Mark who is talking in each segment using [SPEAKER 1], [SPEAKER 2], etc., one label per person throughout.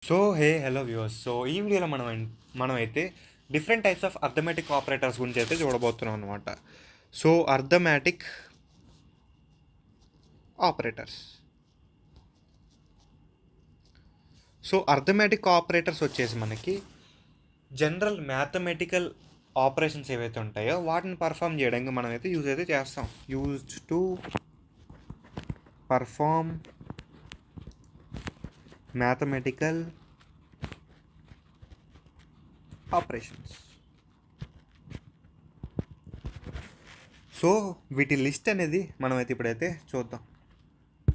[SPEAKER 1] So hello viewers. So ఈ వీడియోలో మనమైతే different types of arithmetic operators గురించి అయితే చూడబోతున్నాం అనమాట. సో అర్థమెటిక్ ఆపరేటర్స్ ఆపరేటర్స్ వచ్చేసి మనకి జనరల్ మ్యాథమెటికల్ ఆపరేషన్స్ ఏవైతే ఉంటాయో వాటిని పర్ఫామ్ చేయడానికి మనమైతే యూజ్ అయితే చేస్తాం. Used to perform mathematical operations. So వీటి లిస్ట్ అనేది మనమైతే ఇప్పుడైతే చూద్దాం.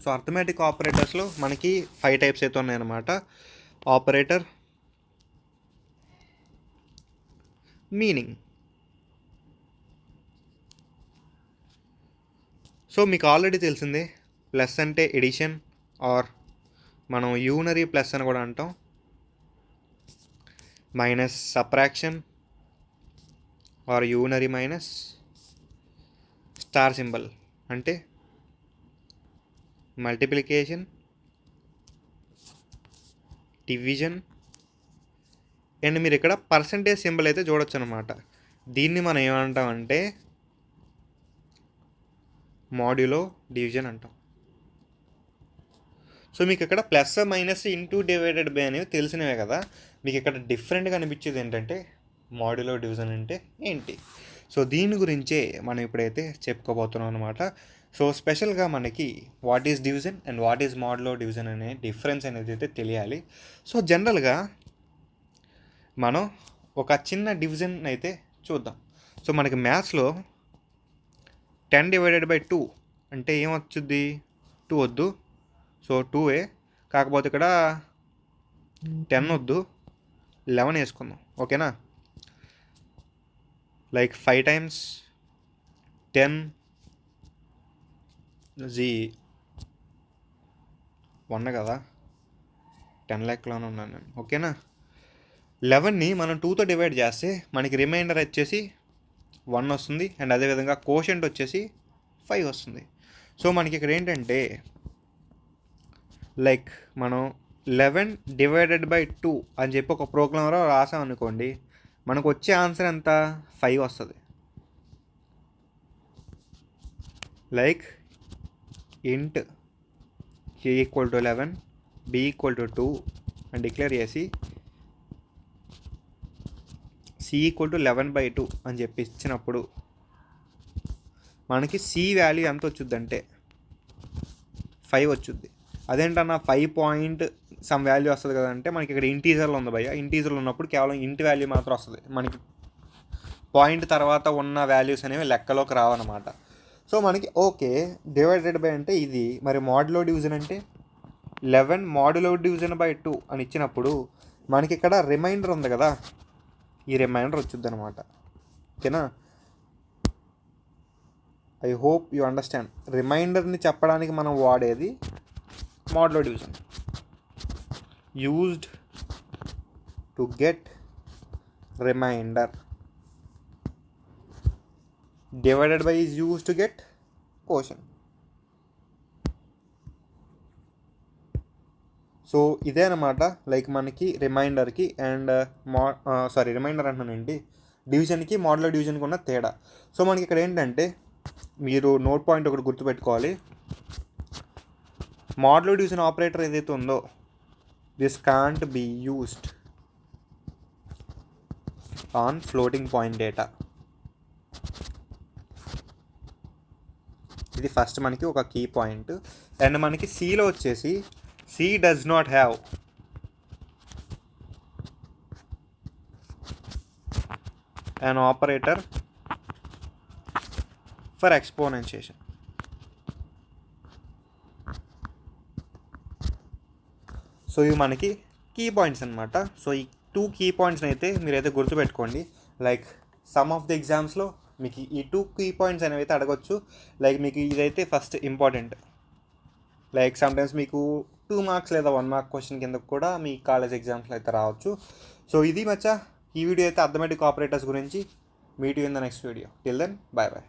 [SPEAKER 1] సో అర్థమెటిక్ ఆపరేటర్స్లో మనకి 5 టైప్స్ అయితే ఉన్నాయన్నమాట. Operator, meaning. సో మీకు ఆల్రెడీ తెలిసిందే, ప్లస్ అంటే ఎడిషన్ ఆర్ మనం యూనరీ ప్లస్ అని కూడా అంటాం. Minus subtraction or unary minus. Star symbol అంటే మల్టిప్లికేషన్, డివిజన్. అండ్ మీరు ఇక్కడ పర్సంటేజ్ సింబల్ అయితే చూడొచ్చు అనమాట. దీన్ని మనం ఏమంటామంటే మాడ్యులో డివిజన్ అంటాం. సో మీకు ఇక్కడ plus minus into divided by అనేవి తెలిసినవే కదా. మీకు ఇక్కడ డిఫరెంట్గా అనిపించేది ఏంటంటే మాడ్యులో డివిజన్ అంటే ఏంటి. సో దీని గురించే మనం ఇప్పుడైతే చెప్పుకోబోతున్నాం అనమాట. సో స్పెషల్గా మనకి what is division and what is modulo division అనే డిఫరెన్స్ అనేది అయితే తెలియాలి. సో జనరల్గా మనం ఒక చిన్న డివిజన్ అయితే చూద్దాం. సో మనకి మ్యాథ్స్లో 10 డివైడెడ్ బై 2 అంటే ఏమొచ్చుద్ది? 2 వద్దు. సో 2 కాకపోతే ఇక్కడ 10 వద్దు, 11 వేసుకుందాం. ఓకేనా? లైక్ 5 times 10 1 కదా, 10 లెక్కలోనే ఉన్నాను నేను. ఓకేనా? 11ని మనం 2తో డివైడ్ చేస్తే మనకి రిమైండర్ వచ్చేసి 1 వస్తుంది. అండ్ అదేవిధంగా కోషెంట్ వచ్చేసి 5 వస్తుంది. సో మనకి ఇక్కడ ఏంటంటే లైక్ మనం 11 డివైడెడ్ బై 2 అని చెప్పి ఒక ప్రోగ్రామ్లో రాసాం అనుకోండి, మనకు వచ్చే ఆన్సర్ ఎంత? 5 వస్తుంది. లైక్ ఇంట్ a equal to 11, b equal to 2 అని డిక్లేర్ చేసి c ఈక్వల్ టు 11/2 అని చెప్పి ఇచ్చినప్పుడు మనకి c వాల్యూ ఎంత వచ్చుద్దంటే 5 వచ్చుద్ది. అదేంటన్నా 5 పాయింట్ సమ్ వాల్యూ వస్తుంది కదంటే మనకి ఇక్కడ ఇంటీజర్లో ఉంది భయ్య. ఇంటీజర్లో ఉన్నప్పుడు కేవలం ఇంటి వాల్యూ మాత్రం వస్తుంది. మనకి పాయింట్ తర్వాత ఉన్న వాల్యూస్ అనేవి లెక్కలోకి రావన్నమాట. సో మనకి ఓకే, డివైడెడ్ బై అంటే ఇది. మరి మాడ్యులో డివిజన్ అంటే 11 మాడ్యులో డివిజన్ బై 2 అని ఇచ్చినప్పుడు మనకి ఇక్కడ రిమైండర్ ఉంది కదా, ఈ రిమైండర్ వచ్చుద్ది అనమాట. ఓకేనా? I hope you understand. రిమైండర్ని చెప్పడానికి మనం వాడేది modulo division. Used to get reminder. Divided by is used to get quotient. So ఇదే అనమాట లైక్ మనకి రిమైండర్కి అండ్ రిమైండర్ అంటున్నానండి, డివిజన్కి మాడ్యులో డివిజన్కి ఉన్న తేడా. సో మనకి ఇక్కడ ఏంటంటే మీరు నోట్ పాయింట్ ఒకటి గుర్తుపెట్టుకోవాలి. మాడ్యులో డివిజన్ ఆపరేటర్ ఏదైతే ఉందో this can't be used on floating point data. ఇది ఫస్ట్ మనకి ఒక కీ పాయింట్. అండ్ మనకి సిలో వచ్చేసి C does not have an operator for exponentiation. So ఇవి మనకి కీ పాయింట్స్ అనమాట. సో ఈ 2 కీ పాయింట్స్ని అయితే మీరైతే గుర్తుపెట్టుకోండి. లైక్ సమ్ ఆఫ్ ది ఎగ్జామ్స్లో మీకు ఈ 2 కీ పాయింట్స్ అనేవి అయితే అడగొచ్చు. లైక్ మీకు ఇదైతే ఫస్ట్ ఇంపార్టెంట్. లైక్ సమ్టైమ్స్ మీకు 2 మార్క్స్ లేదా 1 మార్క్ క్వశ్చన్ కింద కూడా మీ కాలేజ్ ఎగ్జామ్స్లో అయితే రావచ్చు. సో ఇది మచ్చా ఈ వీడియో అయితే అర్థమెటిక్ ఆపరేటర్స్ గురించి. Meet you in the next video. Till then, bye bye.